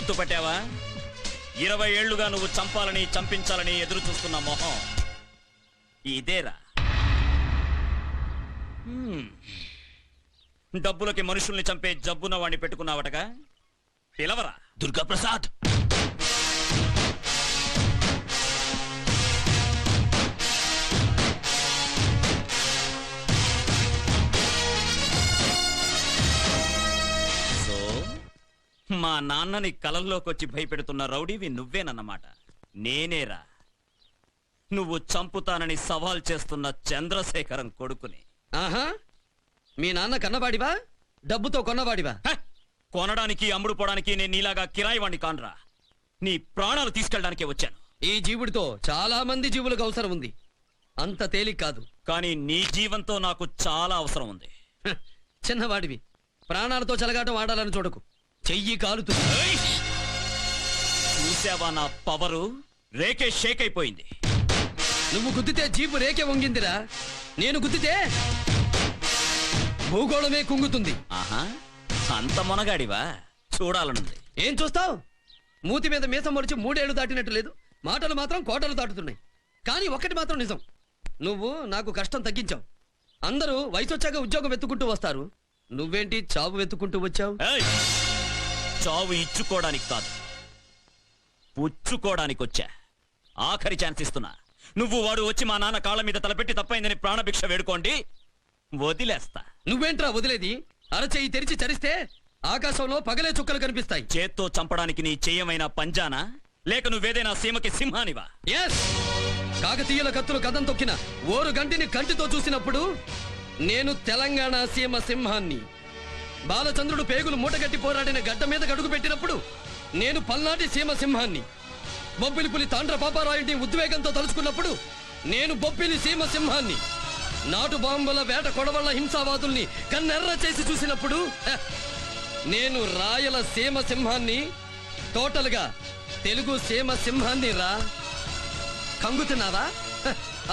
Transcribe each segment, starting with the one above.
గుర్తుపట్టావా? 20 ఏళ్లుగా నువ్వు చంపాలని చంపించాలని ఎదురు చూస్తున్న మొహం ఇదేరా. డబ్బులకి మనుషుల్ని చంపే జబ్బున వాడిని పెట్టుకున్నావటగా. పిలవరా. దుర్గా ప్రసాద్. మా నాన్నని కలల్లోకొచ్చి భయపెడుతున్న రౌడీవి నువ్వేనన్నమాట. నేనేరా, నువ్వు చంపుతానని సవాల్ చేస్తున్న చంద్రశేఖరం కొడుకుని. ఆహా, మీ నాన్న కన్నవాడివా, డబ్బుతో కొన్నవాడివా? కొనడానికి అమ్ముడుపోవడానికి నేను నీలాగా కిరాయి వాణ్ణి కానరా. నీ ప్రాణాలు తీసుకెళ్ళడానికే వచ్చాను. ఈ జీవుడితో చాలా మంది జీవులకు అవసరం ఉంది, అంత తేలిక కాదు. కానీ నీ జీవంతో నాకు చాలా అవసరం ఉంది. చిన్నవాడివి, ప్రాణాలతో చెలగాటం ఆడాలని చూడకు, చెయ్యి కాలుతుంది. చూసావా నా పవరు? రేకే షేక్ అయిపోయింది. నువ్వు గుద్దితే జీపు రేకే వంగిందిరా, నేను గుద్దితే భూగోళమే కుంగుతుంది. ఆహా, అంత మొనగాడివా? చూడాలనుంది. ఏం చూస్తావు? మూతి మీద మీసం మొలిచి 3 ఏళ్లు దాటినట్టు లేదు, మాటలు మాత్రం కోటలు దాటుతున్నాయి. కానీ ఒక్కటి మాత్రం నిజం, నువ్వు నాకు కష్టం తగ్గించావు. అందరూ వయసు వచ్చాక ఉద్యోగం వెతుక్కుంటూ వస్తారు, నువ్వేంటి చావు వెతుక్కుంటూ వచ్చావు? చావు ఇచ్చుకోవడానికి కాదు, పుచ్చుకోవడానికి వచ్చా. ఆఖరి ఛాన్స్ ఇస్తున్నా. నువ్వు వాడు వచ్చి మా నాన్న కాళ్ళ మీద తలపెట్టి తప్పైందని ప్రాణభిక్ష వేడుకోండి, వదిలేస్తా. నువ్వేంట్రా వదిలేది? అరచెయ్యి తెరిచి చరిస్తే ఆకాశంలో పగలే చుక్కలు కనిపిస్తాయి. చేత్తో చంపడానికి నీ చెయ్యమైన పంజానా, లేక నువ్వేదైనా సీమకి సింహానివా? ఎస్, కాకతీయుల కత్తులు కథం తొక్కిన ఓరు గంటిని కంటితో చూసినప్పుడు నేను తెలంగాణ సీమ సింహాన్ని. బాలచంద్రుడు పేగులు మూటగట్టి పోరాడిన గడ్డ మీద గడుగు పెట్టినప్పుడు నేను పల్నాటి సీమ సింహాన్ని. బొబ్బిలిపులి తాండ్ర పాపారాయుడిని ఉద్వేగంతో తలుచుకున్నప్పుడు నేను బొబ్బిలి సీమ సింహాన్ని. నాటు బాంబుల వేట కొడవళ్ల హింసావాదుల్ని కన్నెర్ర చేసి చూసినప్పుడు నేను రాయల సీమ సింహాన్ని. టోటల్గా తెలుగు సీమ సింహాన్ని రా. కంగుతున్నావా?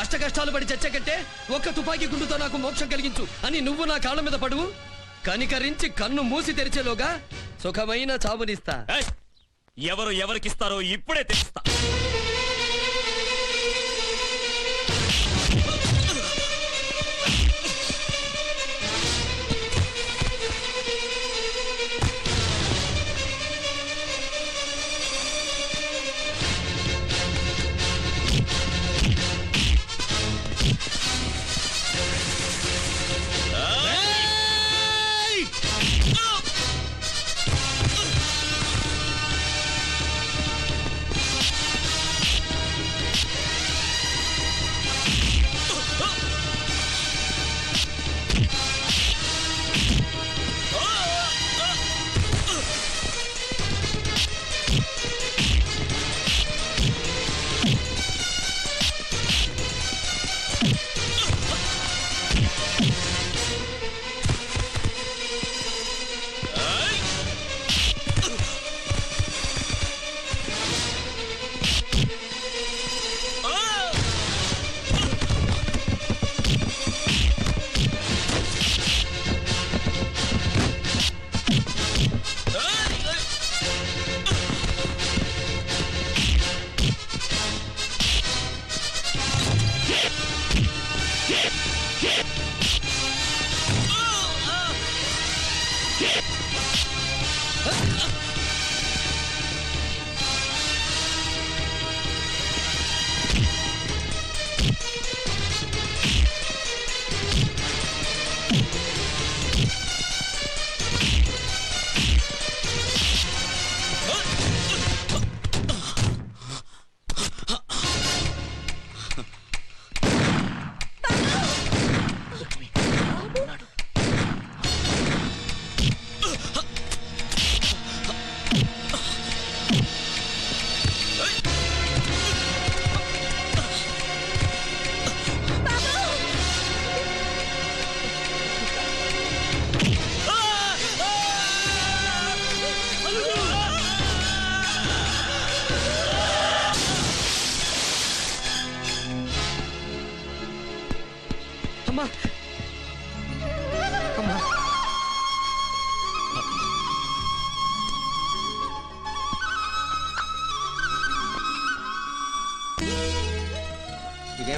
అష్ట కష్టాలు పడి చచ్చకంటే ఒక్క తుపాకీ గుండుతో నాకు మోక్షం కలిగించు అని నువ్వు నా కాళ్ళ మీద పడువు. కనికరించి కన్ను మూసి తెరిచేలోగా సుఖమైన చావునిస్తా. ఎవరు ఎవరికిస్తారో ఇప్పుడే తెలుస్తా.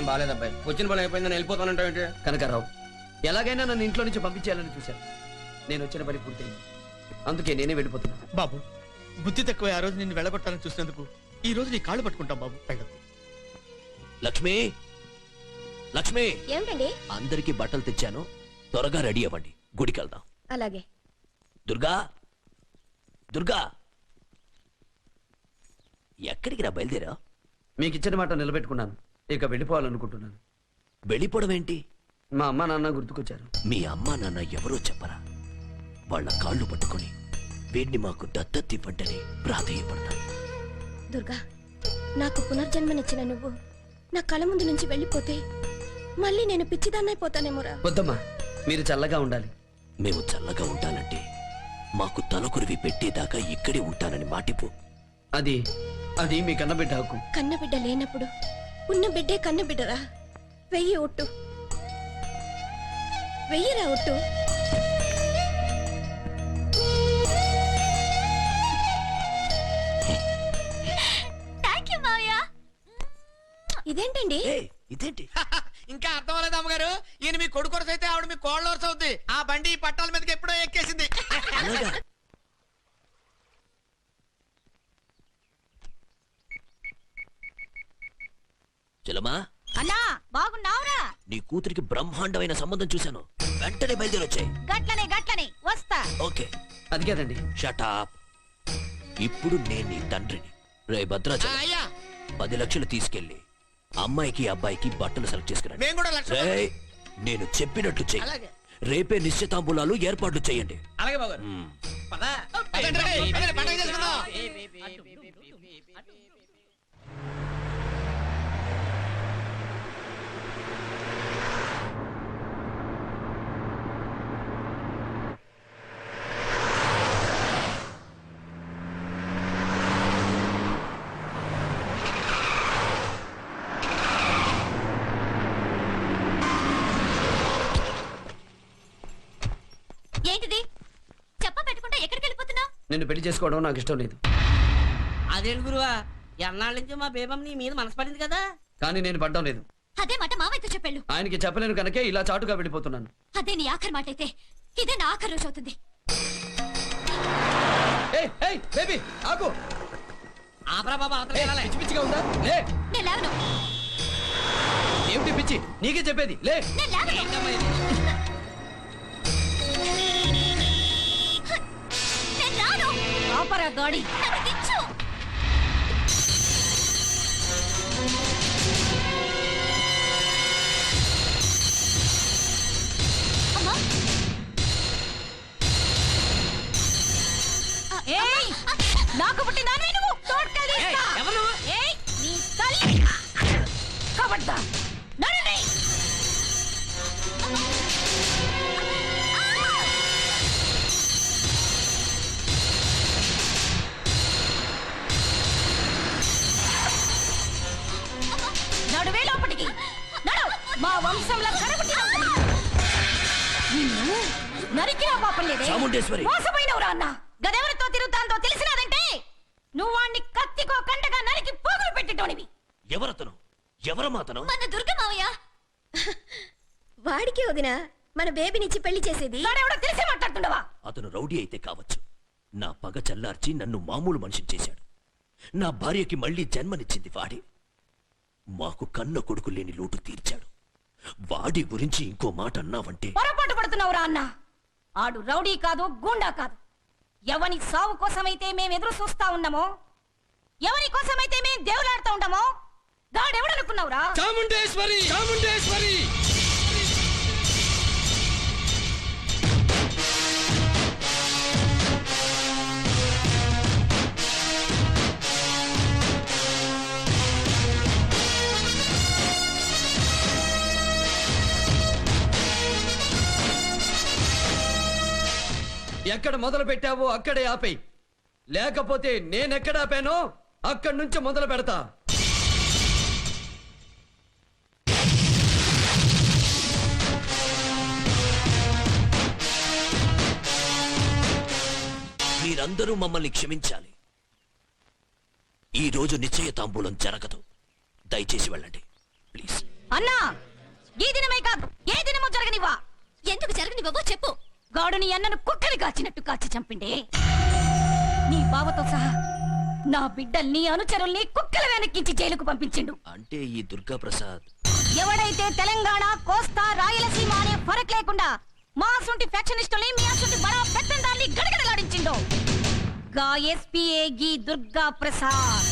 బాగాలేదు అబ్బాయి. వచ్చిన పని అయిపోయిందని వెళ్ళిపోతానంటే కనకారావు, ఎలాగైనా నన్ను ఇంట్లో నుంచి పంపించేయాలని చూశాను. నేను వచ్చిన పని పూర్తయింది, అందుకే నేనే వెళ్ళిపోతున్నాను. బాబు, బుద్ధి తక్కువ ఆ రోజు నిన్ను వెళ్ళగొట్టాలని చూసినందుకు ఈ రోజు నీ కాళ్ళు పట్టుకుంటాం బాబు. వెళ్ళకు. లక్ష్మి, లక్ష్మి, ఏమిటండి? అందరికీ బట్టలు తెచ్చాను, త్వరగా రెడీ అవ్వండి, గుడికి వెళ్దాం. అలాగే. దుర్గా, దుర్గా, ఎక్కడికి రా బయలుదేరా? మీకు ఇచ్చిన మాట నిలబెట్టుకున్నాను, ఇక వెళ్ళిపోవాలనుకుంటున్నాను. వెళ్ళిపోవడం ఏంటి? మా అమ్మ నాన్న గుర్తుకొచ్చారు. మీ అమ్మా నాన్న ఎవరో చెప్పరా? వాళ్ళ కాళ్ళు పట్టుకొని వీడిని మాకు దత్తతివ్వంటని ప్రాధేయపడతాను. దుర్గా, నాకు పునర్జన్మనిచ్చిన నువ్వు నా కళ్ళ ముందు నుంచి వెళ్ళిపోతే మళ్ళీ నేను పిచ్చిదాన్నైపోతానేమోరా. వద్దమ్మా, మీరు చల్లగా ఉండాలి. మేము చల్లగా ఉంటానంటే మాకు తలకురివి పెట్టేదాకా ఇక్కడే ఉంటానని మాటిపో. అది అది మీ కన్నబిడ్డ హక్కు. కన్నబిడ్డ లేనప్పుడు ఉన్న బిడ్డే కన్నబిడ్డరా. వెయ్యి ఒట్టు, వెయ్యిరా ఒట్టు. ఇదేంటండి? ఇదేంటి? ఇంకా అర్థం అవ్వలేదు అమ్మగారు. ఈయన మీ కొడుకు వరుస అయితే ఆవిడ మీ కోళ్ళ వరుస అవుద్ది. ఆ బండి ఈ పట్టాల మీదకి ఎప్పుడో ఎక్కేసింది. అలాగా? చలమా, అన్నా బాగున్నావురా? నీ కూతురికి బ్రహ్మాండమైన సంబంధం చూశాను, వెంటనే బయలుదేరొచ్చాయి. గట్లనే వస్తా. ఓకే, అది కాదండి. షటాప్. ఇప్పుడు నేను నీ తండ్రిని. రే భద్రాచలం, అయ్యా 10 లక్షలు తీసుకెళ్ళి అమ్మాయికి అబ్బాయికి బట్టలు సెలెక్ట్ చేసుకురండి. మేము కూడా లక్ష రేయ్, నేను చెప్పినట్లు చెయ్యి. అలాగే. రేపే నిశ్చితాంబులాలు ఏర్పాట్లు చేయండి. అలాగే బాబు. మ్మ్. పదండి, పదండి, పండగ చేసుకుందాం. ఏంటిది? చెప్ప పెట్టుకుంటా ఎక్కడికి వెళ్ళిపోతున్నావు? నిన్ను పెళ్లి చేసుకోవడం నాకు ఇష్టం లేదు. అదేంటి గురువా, ఎన్నాళ్ళ నుంచి మా బేబం నీ మీద మనసు పడింది కదా. కానీ నేను పడ్డం లేదు. అదే మాట మావయ్యతో చెప్పెళ్ళు. ఆయనకి చెప్పలేను కనుకే ఇలా చాటుగా వెళ్ళిపోతున్నాను. అదే నీ ఆఖరి మాట అయితే ఇదే నా ఆఖరి రోజు అవుతుంది. ఏయ్, ఏయ్, బేబీ, ఆగు. ఆపరా బాబా, అవతలకి ఏయ్, వెళ్ళాలి. పిచ్చి పిచ్చిగా ఉందా? లే. నేను లేవను. ఏమిటి పిచ్చి? నీకే చెప్పేది, లే. నేను లేవను. ఏంటమ్మా ఇది? నేను రాను. ఆపరా గాడి. నన్ను దించు. అమ్మా. ఏయ్, నాకు పుట్టిందానివి నువ్వు. తోడ్కెళ్ళి ఏయ్, ఎవరు నువ్వు? ఏయ్, నీ తల్లి. కబడ్డా. నడవండి. నడువే లోపటికి. నడు. మా వంశంలో కడగొట్టిన నిన్ను నరికినా పాపం లేదే. చాముండేశ్వరి. మోసపోయినవురా అన్న. గదెవరితో తిరుగుతాందో తెలిసినాదంటే నువ్వు వాణ్ణి కత్తికో కండగా నరికి పోగులు పెట్టేటోనివి. ఎవరతను? ఎవరమాతను? మన దుర్గ మావయ్య. వాడికి వదినా మన బేబీనిచ్చి పెళ్లి చేసేది. వాడెవడో తెలిసి మాట్లాడుతుండవా? అతను రౌడీ అయితే కావచ్చు, నా పగ చల్లార్చి నన్ను మామూలు మనిషిని చేశాడు. నా భార్యకి మళ్ళీ జన్మనిచ్చింది వాడే. మాకు కన్న కొడుకు లేని లోటు తీర్చాడు. వాడి గురించి ఇంకో మాట అన్నావంటే పొరపాటు పడుతున్నావురా అన్న. ఆడు రౌడీ కాదు, గూండా కాదు. ఎవని సావు కోసమైతే మేం ఎదురు చూస్తా ఉన్నామో, ఎవరి కోసమైతే మేం దేవులాడుతూ ఉంటామో, గాడెవడనుకున్నావురా? చాముండేశ్వరి, చాముండేశ్వరి. ఎక్కడ మొదలు పెట్టావో అక్కడే ఆపేయి, లేకపోతే నేనెక్కడ ఆపానో అక్కడి నుంచి మొదలు పెడతా. మీరందరూ మమ్మల్ని క్షమించాలి. ఈ రోజు నిశ్చయ తాంబూలం జరగదు. దయచేసి వెళ్ళండి ప్లీజ్. అన్నా ఈ దినమే కాదు ఏ దినము జరగనివా. ఎందుకు జరగనివ్వవో చెప్పు. గాడు నీ అన్నను కుక్కని కాచినట్టు కాచి చంపిండే. నీ బావతో సహా నా బిడ్డల్ని అనుచరుల్ని కుక్కల వెనక్కించి జైలుకు పంపించిండు. అంటే ఈ దుర్గా ప్రసాద్ ఎవడైతే తెలంగాణ కోస్తా రాయలసీమ అనే ఫరక్ లేకుండా మా సొంటి ఫ్యాక్షనిస్టుల్ని మీ అసొంటి బడా పెత్తందాన్ని గడగడలాడించిండో గా ఎస్పీఏ గీ దుర్గా ప్రసాద్.